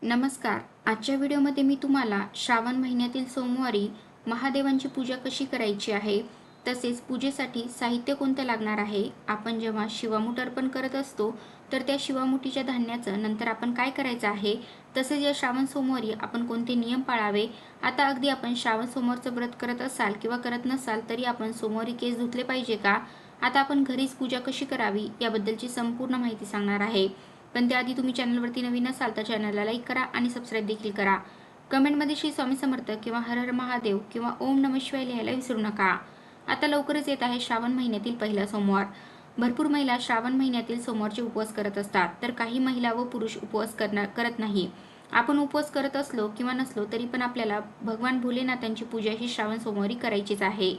नमस्कार. आजच्या व्हिडिओमध्ये मी तुम्हाला श्रावण महिन्यातील सोमवारी महादेवांची पूजा कशी करायची आहे, तसेच पूजेसाठी साहित्य कोणतं लागणार आहे, आपण जेव्हा शिवामूठ अर्पण करत असतो तर त्या शिवामुठीच्या धान्याचं नंतर आपण काय करायचं आहे, तसेच या श्रावण सोमवारी आपण कोणते नियम पाळावे. आता अगदी आपण श्रावण सोमवारचं व्रत करत असाल किंवा करत नसाल तरी आपण सोमवारी केस धुतले पाहिजे का, आता आपण घरीच पूजा कशी करावी याबद्दलची संपूर्ण माहिती सांगणार आहे. पण त्याआधी तुम्ही चॅनलवरती नवीन असाल तर चॅनलला लाईक करा आणि सबस्क्राईब देखील करा. कमेंटमध्ये श्री स्वामी समर्थ किंवा हर हर महादेव किंवा ओम नमः शिवाय लिहायला विसरू नका. आता लवकरच येत आहे श्रावण महिन्यातील पहिला सोमवार. भरपूर महिला श्रावण महिन्यातील सोमवारचे उपवास करत असतात, तर काही महिला व पुरुष उपवास करत नाही. आपण उपवास करत असलो किंवा नसलो तरी पण आपल्याला भगवान भोलेनाथांची पूजा ही श्रावण सोमवारी करायचीच आहे.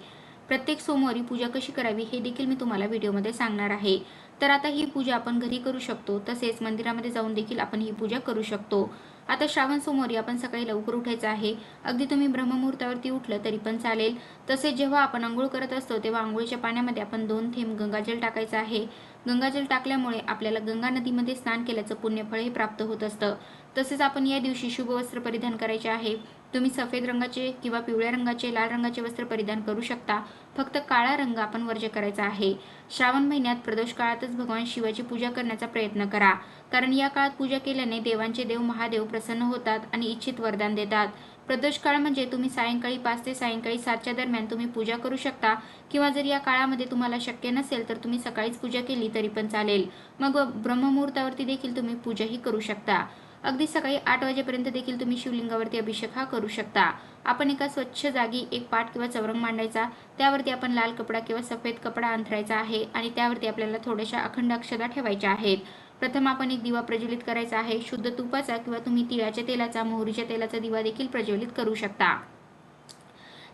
प्रत्येक सोमवारी पूजा कशी करावी हे देखील मी तुम्हाला व्हिडिओमध्ये सांगणार आहे. तर आता ही पूजा आपण घरी करू शकतो, तसेच मंदिरामध्ये जाऊन देखील आपण ही पूजा करू शकतो. आता श्रावण सोमवारी आपण सकाळी लवकर उठायचं आहे. अगदी तुम्ही ब्रह्ममुहूर्तावरती उठलं तरी पण चालेल. तसेच जेव्हा आपण अंघोळ करत असतो तेव्हा अंघोळीच्या पाण्यामध्ये आपण 2 थेंब गंगाजल टाकायचं आहे. गंगाजल टाकल्यामुळे आपल्याला गंगा नदीमध्ये स्नान केल्याचं पुण्यफळ हे प्राप्त होत असतं. तसेच आपण या दिवशी शुभ वस्त्र परिधान करायचे आहे. तुम्ही सफेद रंगाचे किंवा पिवळ्या रंगाचे, लाल रंगाचे वस्त्र परिधान करू शकता. फक्त काळा रंग आपण वर्ज्य करायचा आहे. श्रावण महिन्यात प्रदोष काळातच भगवान शिवाची पूजा करण्याचा प्रयत्न करा, कारण या काळात पूजा केल्याने देवांचे देव महादेव प्रसन्न होतात आणि इच्छित वरदान देतात. प्रदोष काळ म्हणजे तुम्ही सायंकाळी 5 ते सायंकाळी 7च्या दरम्यान तुम्ही पूजा करू शकता, किंवा जर या काळामध्ये तुम्हाला शक्य नसेल तर तुम्ही सकाळीच पूजा केली तरी पण चालेल. मग ब्रह्ममुहूर्तावरती देखील तुम्ही पूजाही करू शकता. अगदी सकाळी 8 वाजेपर्यंत देखील तुम्ही शिवलिंगावरती अभिषेक हा करू शकता. आपण एका स्वच्छ जागी एक पाट किंवा चौरंग मांडायचा, त्यावरती आपण लाल कपडा किंवा सफेद कपडा अंथरायचा आहे आणि त्यावरती आपल्याला थोड्याशा अखंड अक्षता ठेवायच्या आहेत. प्रथम आपण एक दिवा प्रज्वलित करायचा आहे. शुद्ध तुपाचा किंवा तुम्ही तिळाच्या तेलाचा, मोहरीच्या तेलाचा दिवा देखील प्रज्वलित करू शकता.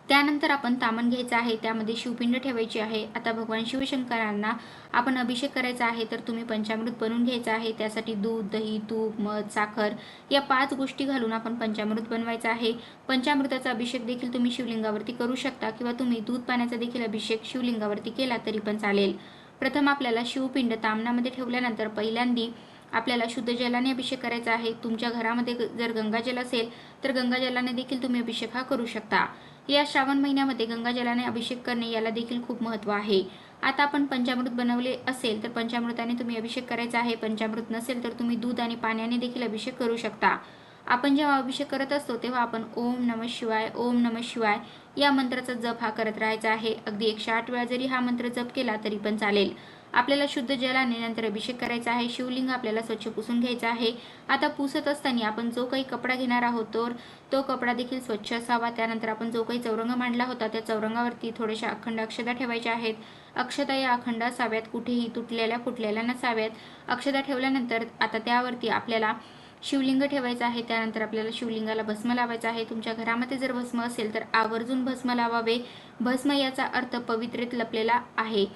त्यानंतर आपण तामण घ्यायचं आहे, त्यामध्ये शिवपिंड ठेवायची आहे. आता भगवान शिवशंकरांना आपण अभिषेक करायचा आहे, तर तुम्ही पंचामृत बनवून घ्यायचं आहे. त्यासाठी दूध, दही, तूप, मध, साखर या 5 गोष्टी घालून आपण पंचामृत बनवायचं आहे. पंचामृताचा अभिषेक देखील तुम्ही शिवलिंगावरती करू शकता, किंवा तुम्ही दूध पाण्याचा देखील अभिषेक शिवलिंगावरती केला तरी पण चालेल. प्रथम आपल्याला शिवपिंड तामणामध्ये ठेवल्यानंतर पहिल्यांदी आपल्याला शुद्ध जलाने अभिषेक करायचा आहे. तुमच्या घरामध्ये जर गंगाजल असेल तर गंगाजलाने देखील तुम्ही अभिषेक हा करू शकता. या श्रावण महिन्यामध्ये गंगाजलाने अभिषेक करणे याला देखील खूप महत्त्व आहे. आता आपण पंचामृत बनवले असेल तर पंचामृताने तुम्ही अभिषेक करायचा आहे. पंचामृत नसेल तर तुम्ही दूध आणि पाण्याने देखील अभिषेक करू शकता. आपण जेव्हा अभिषेक करत असतो तेव्हा आपण ओम नमः शिवाय, ओम नमः शिवाय या मंत्राचा जप हा करत राहायचा आहे. अगदी 108 वेळा जरी हा मंत्र जप केला तरी पण चालेल. आपल्याला शुद्ध जलाने नंतर अभिषेक करायचा आहे. शिवलिंग आपल्याला स्वच्छ पुसून घ्यायचा आहे. आता पुसत असताना आपण जो काही कपडा घेणार आहोत तर तो कपडा देखील स्वच्छ असावा. त्यानंतर आपण जो काही चौरंग मांडला होता त्या चौरंगावरती थोड्याशा अखंड अक्षता ठेवायच्या आहेत. अक्षता या अखंड असाव्यात, कुठेही तुटलेल्या फुटलेल्या नसाव्यात. अक्षता ठेवल्यानंतर आता त्यावरती आपल्याला शिवलिंग ठेवायचं आहे. त्यानंतर आपल्याला शिवलिंगाला भस्म लावायचं आहे. तुमच्या घरामध्ये जर भस्म असेल तर आवर्जून भस्म लावावे. भस्म याचा अर्थ पवित्रेत लपलेला आहे.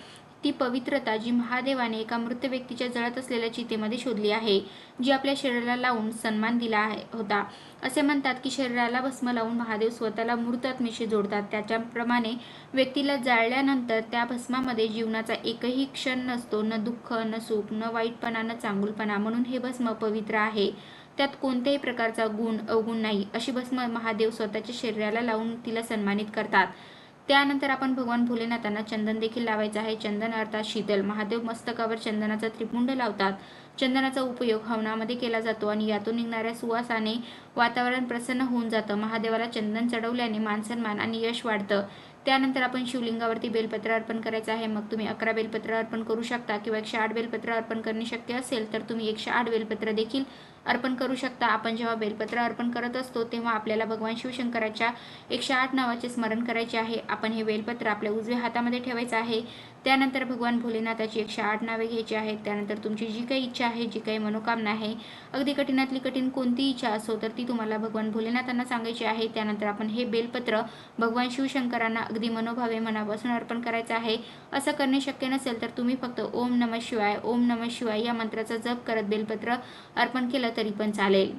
ती पवित्रता जी महादेवाने एका मृत व्यक्तीच्या जळत असलेल्या चितेमध्ये शोधली आहे, जी आपल्या शरीराला लावून सन्मान दिला होता. असे म्हणतात की शरीराला भस्म लावून महादेव स्वतःला मृत आत्मेशी जोडतात. त्याच्याप्रमाणे व्यक्तीला जाळल्यानंतर त्या भस्मामध्ये जीवनाचा एकही क्षण नसतो, न दुःख, न सुख, न वाईटपणा, न चांगुलपणा. म्हणून हे भस्म पवित्र आहे. त्यात कोणत्याही प्रकारचा गुण अवगुण नाही. अशी भस्म महादेव स्वतःच्या शरीराला लावून तिला सन्मानित करतात. त्यानंतर आपण भगवान भोलेनाथांना चंदन देखील लावायचं आहे. चंदन अर्थात शीतल. महादेव मस्तकावर चंदनाचा त्रिपुंड लावतात. चंदनाचा उपयोग हवनामध्ये केला जातो आणि यातून निघणाऱ्या सुवासाने वातावरण प्रसन्न होऊन जातं. महादेवाला चंदन चढवल्याने मानसन्मान आणि यश वाढतं. त्यानंतर आपण शिवलिंगावरती बेलपत्र अर्पण करायचं आहे. मग तुम्ही 11 बेलपत्र अर्पण करू शकता, किंवा 108 बेलपत्र अर्पण करणे शक्य असेल तर तुम्ही 108 बेलपत्र देखील अर्पण करू शकता. आपण जेव्हा बेलपत्र अर्पण करत असतो तेव्हा आपल्याला भगवान शिवशंकराच्या 108 नावाचे स्मरण करायचे आहे. आपण हे बेलपत्र आपल्या उजव्या हातामध्ये ठेवायचं आहे. त्यानंतर भगवान भोलेनाथाची 108 नावे घ्यायची आहेत. त्यानंतर तुमची जी काही इच्छा आहे, जी काही मनोकामना आहे, अगदी कठीणातली कठीण कोणती इच्छा असो तर ती तुम्हाला भगवान भोलेनाथांना सांगायची आहे. त्यानंतर आपण हे बेलपत्र भगवान शिवशंकरांना अगदी मनोभावे मनापासून अर्पण करायचं आहे. असं करणे शक्य नसेल तर तुम्ही फक्त ओम नमः शिवाय, ओम नमः शिवाय या मंत्राचा जप करत बेलपत्र अर्पण केलं तरी पण चालेल.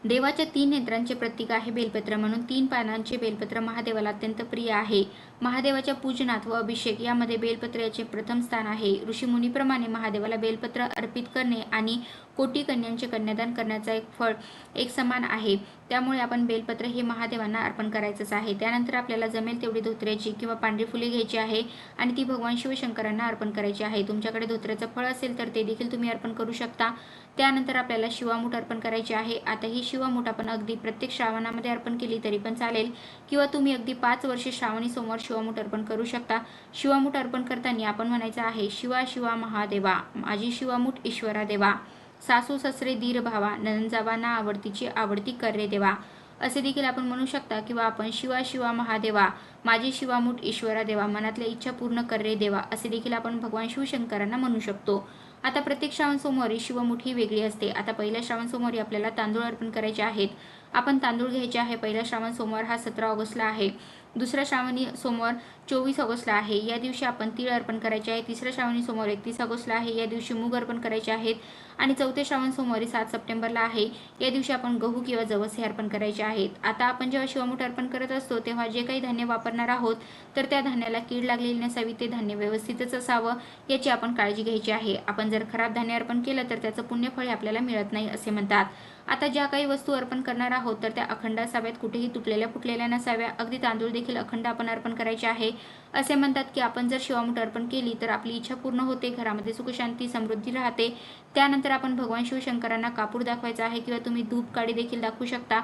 देवाच्या 3 नेत्रांचे प्रतीक आहे बेलपत्र, म्हणून 3 पानांचे बेलपत्र महादेवाला अत्यंत प्रिय आहे. महादेवाच्या पूजनात व अभिषेक यामध्ये बेलपत्र याचे प्रथम स्थान आहे. ऋषीमुनीप्रमाणे महादेवाला बेलपत्र अर्पित करणे आणि कोटी कन्यांचे कन्यादान करण्याचा एक फळ एक समान आहे. त्यामुळे आपण बेलपत्र हे महादेवांना अर्पण करायचंच आहे. त्यानंतर आपल्याला जमेल तेवढी धोत्र्याची किंवा पांढरी फुले घ्यायची आहे आणि ती भगवान शिवशंकरांना अर्पण करायची आहे. तुमच्याकडे धोत्र्याचं फळ असेल तर ते देखील तुम्ही अर्पण करू शकता. त्यानंतर आपल्याला शिवामूठ अर्पण करायची आहे. आता ही शिवामूठ आपण अगदी प्रत्येक श्रावणामध्ये अर्पण केली तरी पण चालेल किंवा तुम्ही अगदी 5 वर्षे श्रावणी सोमवार शिवामूठ अर्पण करू शकता. शिवामूठ अर्पण करताना आपण म्हणायचं आहे, शिवा शिवा महादेवा माझी शिवामूठ ईश्वरा देवा, सासू ससरे धीर भावा, नंदजावा ना आवडतीची आवडती कर रे देवा, असे देखील आपण म्हणू शकता. किंवा आपण शिवा शिवा महादेवा माझी शिवामूठ ईश्वरा देवा, मनातल्या इच्छा पूर्ण कर रे देवा, असे देखील आपण भगवान शिवशंकरांना म्हणू शकतो. आता प्रत्येक श्रावण सोमवारी शिवमुठ ही वेगळी असते. आता पहिल्या श्रावण सोमवारी आपल्याला तांदूळ अर्पण करायचे आहेत. आपण तांदूळ घ्यायचे आहे. पहिला श्रावण सोमवार हा 17 ऑगस्टला आहे. दुसरा श्रावणी सोमवार 24 ऑगस्टला आहे. या दिवशी आपण तीळ अर्पण करायचे आहे. तिसरा श्रावणी सोमवार 31 ऑगस्टला आहे. या दिवशी मूग अर्पण करायचे आहेत. आणि चौथे श्रावण सोमवारी 7 सप्टेंबरला आहे. या दिवशी आपण गहू किंवा जवस हे अर्पण करायचे आहेत. आता आपण जेव्हा शिवमुठ अर्पण करत असतो तेव्हा जे काही धान्य वापरणार आहोत तर त्या धान्याला कीड लागलेली नसावी, ते धान्य व्यवस्थितच असावं याची आपण काळजी घ्यायची आहे. आपण जर खराब धान्य अर्पण केलं तर त्याचं पुण्यफळ आपल्याला मिळत नाही असे म्हणतात. आता ज्या काही वस्तू अर्पण करणार आहोत तर त्या अखंड असाव्यात, कुठेही तुटलेल्या फुटलेल्या नसाव्या. अगदी तांदूळ देखील अखंड आपण अर्पण करायचे आहे. असे म्हणतात की आपण जर शिवामूठ अर्पण केली तर आपली इच्छा पूर्ण होते, घरामध्ये सुख शांती समृद्धी राहते. त्यानंतर आपण भगवान शिवशंकरांना कापूर दाखवायचा आहे किंवा तुम्ही धूप काडी देखील दाखवू शकता.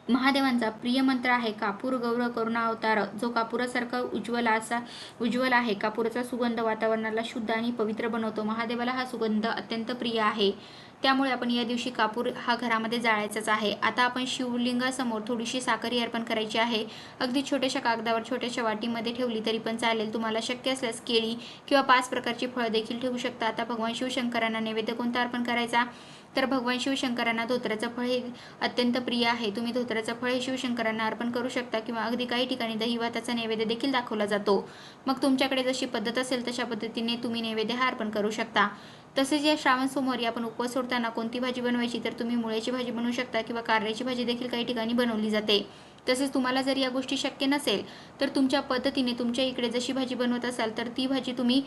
महादेवांचा प्रिय मंत्र आहे कापूर गौर करुणा अवतार, जो कापुरासारखा उज्ज्वल आहे. कापुराचा सुगंध वातावरणाला शुद्ध आणि पवित्र बनवतो. महादेवाला हा सुगंध अत्यंत प्रिय आहे. त्यामुळे आपण या दिवशी कापूर हा घरामध्ये जाळायचाच आहे. आता आपण शिवलिंगासमोर थोडीशी साखर अर्पण करायची आहे. अगदी छोट्याशा कागदावर छोट्याशा वाटीमध्ये ठेवली तरी पण चालेल. तुम्हाला शक्य असल्यास केळी किंवा 5 प्रकारची फळं देखील ठेवू शकता. आता भगवान शिवशंकरांना नैवेद्य कोणता अर्पण करायचा, तर भगवान शिवशंकरांना धोत्र्याचं फळ हे अत्यंत प्रिय आहे. तुम्ही धोत्र्याचं फळ हे शिवशंकरांना अर्पण करू शकता किंवा अगदी काही ठिकाणी दहीभाताचा नैवेद्य देखील दाखवला जातो. मग तुमच्याकडे जशी पद्धत असेल तशा पद्धतीने तुम्ही नैवेद्य हा अर्पण करू शकता. तसेच या श्रावण सोमवारी आपण उपवास सोडताना कोणती भाजी बनवायची, तर तुम्ही मुळ्याची भाजी बनवू शकता किंवा कारल्याची भाजी देखील काही ठिकाणी बनवली जाते. तसेच तुम्हाला जर या गोष्टी शक्य नसेल तर तुमच्या पद्धतीने तुमच्या इकडे जशी भाजी बनवत असाल तर ती भाजी तुम्ही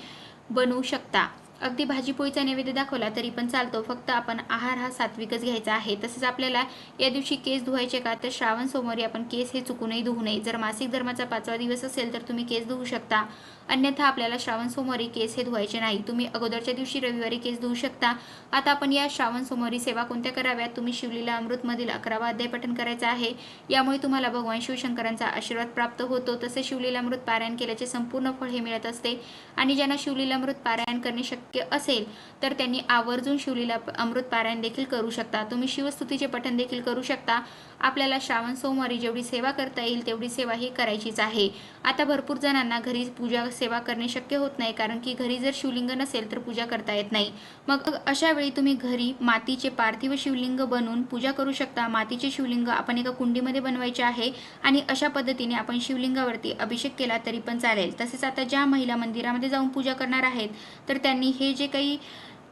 बनवू शकता. अगदी भाजीपोळीचा नैवेद्य दाखवला तरी पण चालतो, फक्त आपण आहार हा सात्विकच घ्यायचा आहे. तसेच आपल्याला या दिवशी केस धुवायचे का, तर श्रावण सोमवारी आपण केस हे चुकूनही धुवू नये. जर मासिक धर्माचा 5वा दिवस असेल तर तुम्ही केस धुवू शकता, अन्यथा आपल्याला श्रावण सोमवारी केस हे धुवायचे नाही. तुम्ही अगोदरच्या दिवशी रविवारी केस धुवू शकता. आता आपण या श्रावण सोमवारी सेवा कोणत्या कराव्यात, तुम्ही शिवलीला अमृतमधील 11वा अध्याय पठण करायचा आहे. यामुळे तुम्हाला भगवान शिवशंकरांचा आशीर्वाद प्राप्त होतो. तसे शिवलीला अमृत पारायण केल्याचे संपूर्ण फळ हे मिळत असते. आणि ज्यांना शिवलीला अमृत पारायण करणे शक्य असेल तर त्यांनी आवर्जून शिवलीला अमृत पारायण देखील करू शकता. तुम्ही शिवस्तुतीचे पठण देखील करू शकता. आपल्याला श्रावण सोमवारी जेवढी सेवा करता येईल तेवढी सेवा ही करायचीच आहे. आता भरपूर जणांना घरी पूजा सेवा करणे शक्य होत नाही, कारण की घरी जर शिवलिंग नसेल तर पूजा करता येत नाही. मग अशा वेळी तुम्ही घरी मातीचे पार्थिव शिवलिंग बनवून पूजा करू शकता. मातीचे शिवलिंग आपण एका कुंडीमध्ये बनवायचे आहे आणि अशा पद्धतीने आपण शिवलिंगावरती अभिषेक केला तरी पण चालेल. तसेच आता ज्या महिला मंदिरामध्ये जाऊन पूजा करणार आहेत तर त्यांनी हे जे काही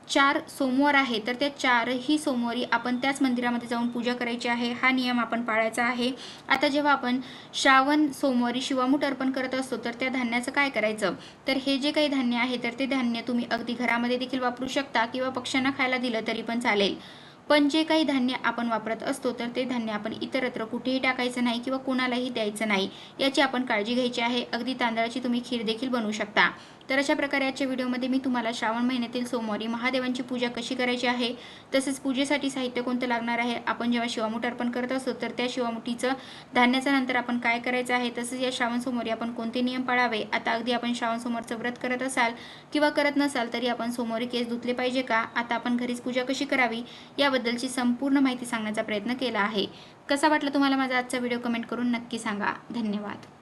4 सोमवार आहे तर त्या 4ही सोमवारी आपण त्याच मंदिरामध्ये जाऊन पूजा करायची आहे. हा नियम आपण पाळायचा आहे. आता जेव्हा आपण श्रावण सोमवारी शिवामूठ अर्पण करत असतो तर त्या धान्याचं काय करायचं, तर हे जे काही धान्य आहे तर ते धान्य तुम्ही अगदी घरामध्ये देखील वापरू शकता किंवा पक्ष्यांना खायला दिलं तरी पण चालेल. पण जे काही धान्य आपण वापरत असतो तर ते धान्य आपण इतरत्र कुठेही टाकायचं नाही किंवा कोणालाही द्यायचं नाही, याची आपण काळजी घ्यायची आहे. अगदी तांदळाची तुम्ही खीर देखील बनवू शकता. तर अशा प्रकारे आजच्या व्हिडिओमध्ये मी तुम्हाला श्रावण महिन्यातील सोमवारी महादेवांची पूजा कशी करायची आहे, तसेच पूजेसाठी साहित्य कोणतं लागणार आहे, आपण जेव्हा शिवामूठ अर्पण करत असतो तर त्या शिवामुठीचं धान्याच्या नंतर आपण काय करायचं आहे, तसेच या श्रावण सोमवारी आपण कोणते नियम पाळावे. आता अगदी आपण श्रावण सोमवारचं व्रत करत असाल किंवा करत नसाल तरी आपण सोमवारी केस धुतले पाहिजे का, आता आपण घरीच पूजा कशी करावी याबद्दलची संपूर्ण माहिती सांगण्याचा प्रयत्न केला आहे. कसा वाटला तुम्हाला माझा आजचा व्हिडिओ, कमेंट करून नक्की सांगा. धन्यवाद.